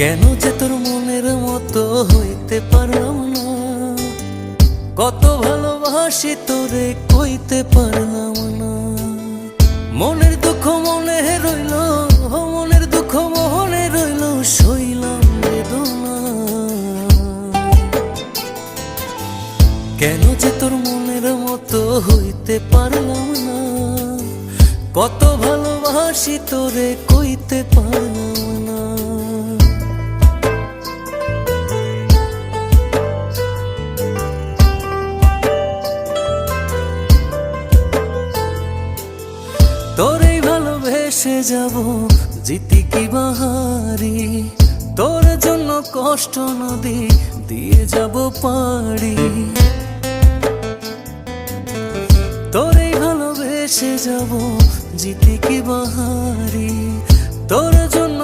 কেন যে তোর মনের মতো হইতে পারলাম না, কত ভালোবাসি তোরে কইতে পারলাম না। মনের দুঃখ মনে রইল, মনের দুঃখ মনে রইল, সইলাম বেদনা। কেন যে তোর মনের মতো হইতে পারলাম না, কত ভালোবাসি তোরে কইতে পারলাম না। তোরেই ভালোবেসে যাব জিতি কি বাহারি, তোর জন্য কষ্ট নদী দিয়ে যাব পাড়ি। তোরেই ভালোবেসে যাব জিতি কি বাহারি, তোর জন্য